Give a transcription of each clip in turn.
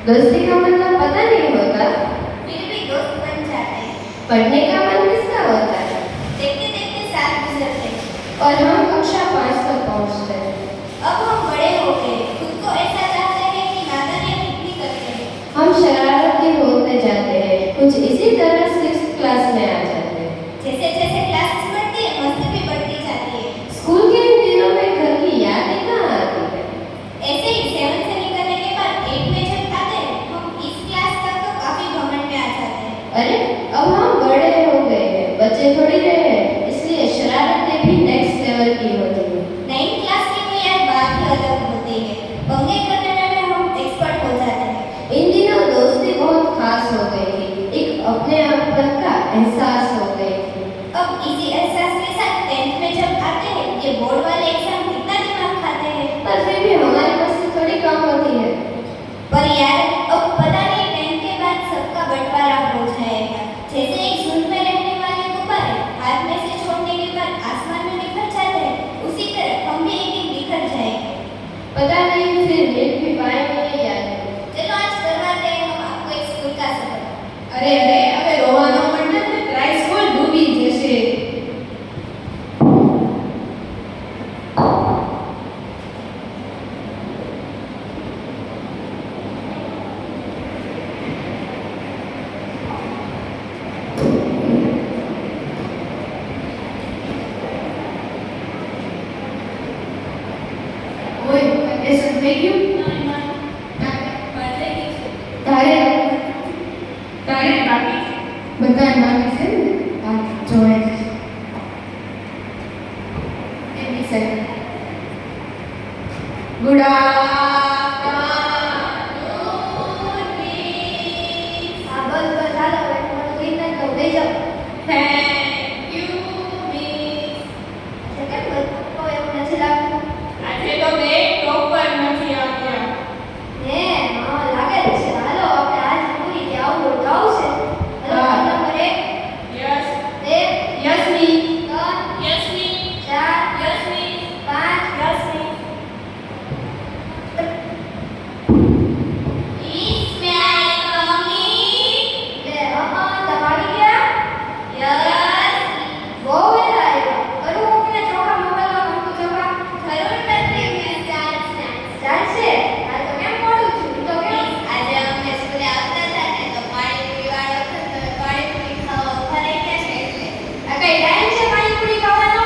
दोस्ती का मतलब पता नहीं होता, फिर भी दोस्त बन जाते हैं। पढ़ने का मन किसका होता है, देखते देखते साल गुजरते हैं। और हम कक्षा 5 तक पहुंचते हैं। अब हम बड़े हो गए, खुद को ऐसा चाहते हैं कि नादानियां कितनी करते हैं। हम शरारती होते जाते हैं, कुछ इसी तरह 6th क्लास में आ जाते हैं। जैसे जैसे क्लासेस बढ़ती है, मस्ती भी बढ़ती जाती है। स्कूल के इन दिनों में घर की यादें कहाँ आती है। ऐसे ही 7 से निकलने के बाद 8 में जब आते हैं, हम इस क्लास तक तो काफी घमंड में आ जाते हैं। अरे अब हम बड़े हो गए हैं, बच्चे थोड़ी रहे हैं, इसलिए शरारतें भी नेक्स्ट लेवल की होती है। 9th क्लास की तो यार बात ही अलग होती है। पंगे करने में हम एक्सपर्ट हो जाते हैं। इन दिनों दोस्ती बहुत खास हो गई थी, एक अपने आपन का एहसास हो गई थी। अब इसी एहसास के साथ 10th में जब आते हैं, ये बोर्ड वाले एग्जाम कितना दिमाग खाते हैं। पर फिर भी हमारी मस्ती थोड़ी कम होती है। पर यार अब पता नहीं 10th के बाद सबका बंटवारा हो जाएगा। जैसे एक झुंड में रहने वाले गुब्बारे हाथ में से छोड़ने के बाद आसमान में बिखर जाते हैं, उसी तरह हम भी एक दिन बिखर जाएंगे। पता नहीं फिर मिल भी पाएंगे या नहीं। चलो आज करवाते हैं हम आपको एक स्कूल का सफर। अरे अबे रोવાનો મંડળ ને ટ્રાય સ્કૂલ ડૂબી જશે। ઓય વેકેશન થઈ ગયું? તારે તારે બાકી બધા બાકી છે ને? હા જોઈ એની સર ગુડ આ બસ બસ હાલો હવે તમારું ગીત ના કહું લઈ જાઓ. Thank you miss. કેમ બધું એવું નથી લાગતું? આજે તો બે ટોપર નથી આવ્યા। હે હા લાગે જ છે. હાલો આપણે આજ પૂરી કે આવું ગાવું છે. હાલો હા. નંબર 1 યસ 2 યસમી 3 યસમી 4 યસમી 5 યસમી इसमें आई कमी ले हाँ दबाड़ी गया यस वो वेला आएगा करूँ अपने चौका मोबाइल में हमको चौका जरूर करते हैं चार से आज तो मैं पढ़ूं છું તો કે આજે અમે સ્કૂલે આવતા હતા ને તો પાણીપુરી વાળો હતો તો પાણીપુરી ખાવા ઘરે ગયા છે એટલે આ કઈ ટાઈમ છે પાણીપુરી ખાવાનો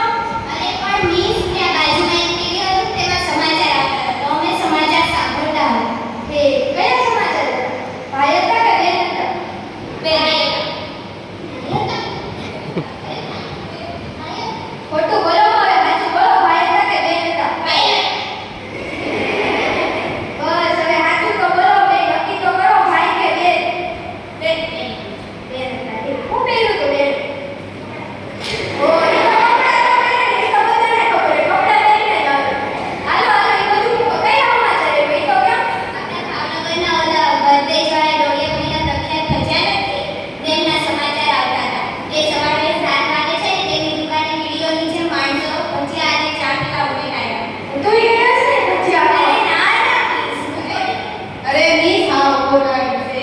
અરે પણ મિસ ને બાજુમાં એક ટીવી હતું તેમાં સમાચાર આવતા હતા તો અમે સમાચાર સાંભળતા હતા કે કયા સમાચાર હતા ભાઈ હતા કે બેન હતા બેન હતા ખોટું બોલો હવે સાચું બોલો ભાઈ હતા કે બેન હતા ભાઈ બસ હવે સાચું તો બોલો બે નક્કી તો કરો ભાઈ કે બેન બેન બેન હતા હું પહેર્યું તો બેન ઓ એ તો કપડાં તો પહેરે ને, એ તો બધાને ખબર છે. કપડાં પહેરીને જ આવે. હાલો હાલો એ બધું મૂકો. કયા સમાચાર એ ભાઈ તો કેમ આપણે ભાવનગરના ઓલા ગદ્દેશવાળા ડોળિયા ભાઈના પ્રખ્યાત ભજ્યા નથી તેમના સમાચાર આવતા હતા. તે સવારે 7 વાગે છે ને તેમની દુકાને વીડિયો નીચે માણસો ભજીયા અને ચા પીવા ઉભી રહ્યા. ઉતરી ગયા છે ને ભજીયા અરે ના ના please. અરે મિસ હા બોલાવી છે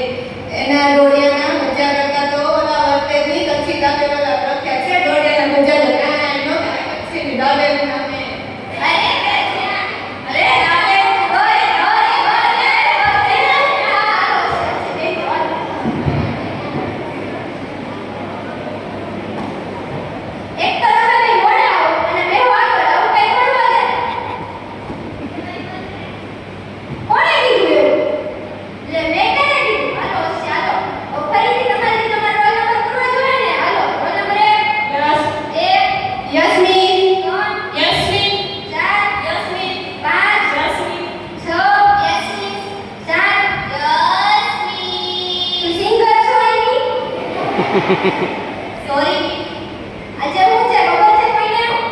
એના ડોડિયાના મજા કરતા તો ઓલા વર્તેની કચ્છી દાબેલા પ્રખ્યાત છે। ડોડિયાના મજા તો કાંઈ નો થાય, કચ્છીની દાબેલી નામે। અરે ભજીયા અરે રામે ઓય ઓય ઓય એક તો તમે બે મોડા આવો અને બે આગળ આવું કઈ કરવા દે કોણે કીધું એવું એટલે મેં કેને કીધું હાલો ચાલો ફરીથી તમારો રોલ નંબર પૂરો જોઈએ ને હાલો રોલ નંબર 1 યસ 1 યસમી 3 યસમી 4 યસમી 5 યસમી 6 યસમી 7 યસમી તું સિંગર છો એની સોરી આજે હું છે ખબર છે કોઈને નહીં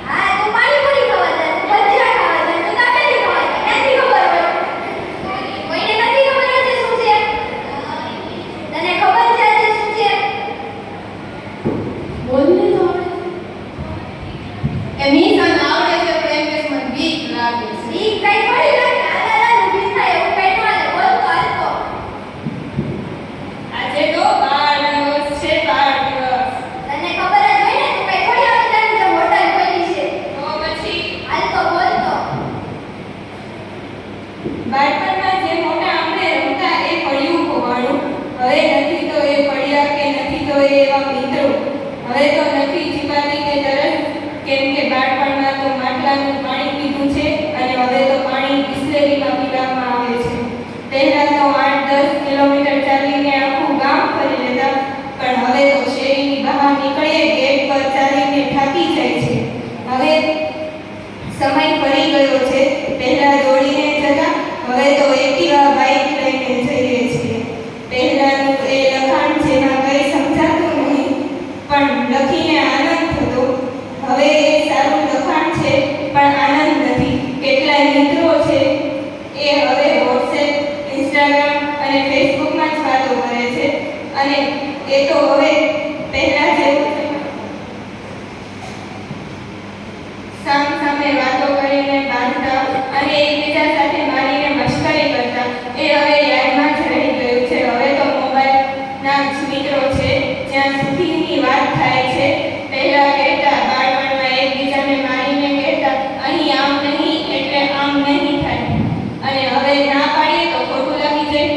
હા તું પાણીપુરી ખાવા જા તું ભજીયા ખાવા જા તું દાબેલી ખાવા જા નથી ખબર હોય કોઈને નથી ખબર આજે શું છે તને ખબર છે આજે શું છે બોલને તો આવડે છે। એ મિસ આને આવડે છે પણ એમ કે મને બીક લાગે છે। ઈ કઈ થોડી લાગે આલા હવે તો નથી જીવાતી કે તરસ, કેમ કે બાળપણમાં તો માટલાનું પાણી પીધું છે અને હવે તો પાણી બિસ્લેરીમાં પીવામાં આવે છે. પહેલા તો 8-10 કિલોમીટર ચાલીને આખું ગામ ફરી લેતા, પણ હવે તો શેરીની બહાર નીકળીએ ગેટ પર ચાલીને થાકી જાય છે. હવે સમય ફરી ગયો છે. પહેલા દોડીને જતા, હવે તો એક્ટિવા બાઇક લઈને જઈએ છીએ. પહેલાનું એ લખાણ જેમાં કંઈ સમજાતું નહીં પણ લખીને આનંદ થતો, હવે એ સારું લખાણ છે પણ આનંદ નથી. કેટલાય મિત્રો છે એ હવે વોટ્સએપ, ઇન્સ્ટાગ્રામ અને ફેસબુકમાં જ વાતો કરે છે અને એ તો હવે પહેલા જેવું છે. સામે વાતો કરીને બાંધતા અને એકબીજા સાથે મારીને મશ્કરી કરતા, એ હવે યાદમાં જ રહી ગયું છે. હવે તો મોબાઈલના જ મિત્રો છે જ્યાં સુધીની વાત થાય છે. પહેલા કહેતા બાળપણમાં એકબીજાને મારીને કહેતા અહીં આમ નહીં એટલે આમ નહીં થાય, અને હવે ના પાડીએ તો ખોટું લાગી જાય.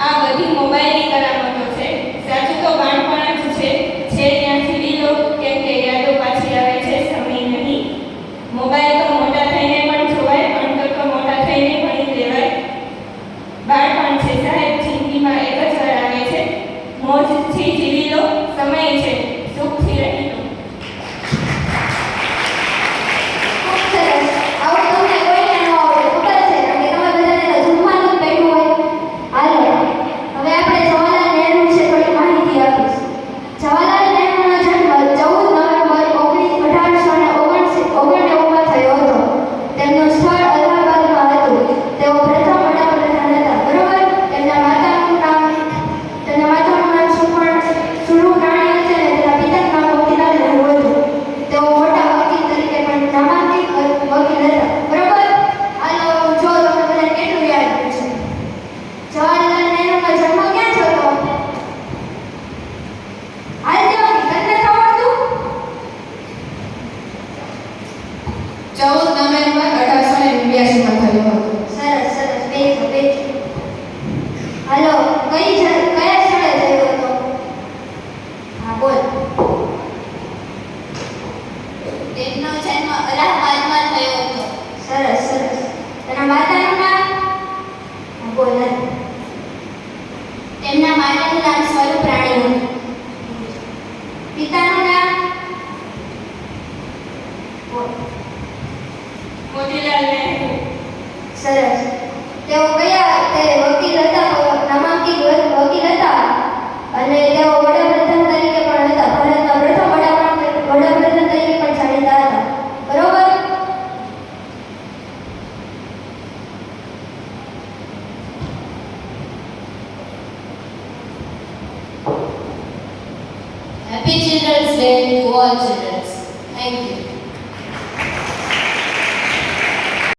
આ બધી મોબાઈલની કરામતો છે. સાચું તો બાળપણ જ છે ત્યાં જીવી લો, કેમ કે યાદો પાછી આવે છે, સમય નહીં. મોબાઈલ તો મોટા થઈને પણ જોવાય, ભણતર તો મોટા થઈને ભણી લેવાય. બાળપણ છે સાહેબ, જિંદગીમાં એક જ વાર આવે છે. મોજથી જીવી લો, સમય છે, સુખથી રહી લો. ખૂબ સરસ. આવું તમને કોઈને ન આવડે, ખબર છે, કારણ કે તમે બધાને તો જમવાનું જ બેઠું હોય. હાલો, હવે આપણે જવાહરલાલ નહેરુ વિશે થોડી માહિતી આપીશું. જવાહરલાલ નહેરુનો જન્મ 14 નવેમ્બર 1899માં થયો હતો. તેમનું સ્થળ અલ્હાબાદમાં હતું. તેઓ પ્રથમ વડાપ્રધાન હતા, બરોબર? તેમના માતાનું નામ સુરુપરાણી હતી અને તેના પિતાનું નામ મોતીલાલ નહેરુ હતું. તેઓ મોટા વકીલ તરીકે પણ નામાંકિત વકીલ હતા, બરોબર? હાલો, જો તમને બધાને કેટલું યાદ છે. જવાહરલાલ નહેરુનો જન્મ ક્યાં થયો હતો? હાલ જાઓ, તમને આવડતું? 14 નવેમ્બર 1889માં થયો હતો. સરસ સરસ. બેસો. હાલો, કયા સ્થળે થયો હતો? હા, બોલ. તેમનો જન્મ અલ્હાબાદમાં થયો હતો. સરસ સરસ. તેના માતાનું નામ? હા, બોલ. તેમના માતાનું નામ સ્વરૂપરાણી હતું. પિતાનું નામ? બોલ. મોતીલાલ નહેરુ. સરસ. તેઓ તે વકીલ હતા, નામાંકિત વકીલ હતા અને તેઓ વડાપ્રધાન તરીકે પણ હતા. ભારતના પ્રથમ વડાપ્રધાન તરીકે પણ જાણીતા હતા, બરોબર? Happy Children's Day to all children. Thank you.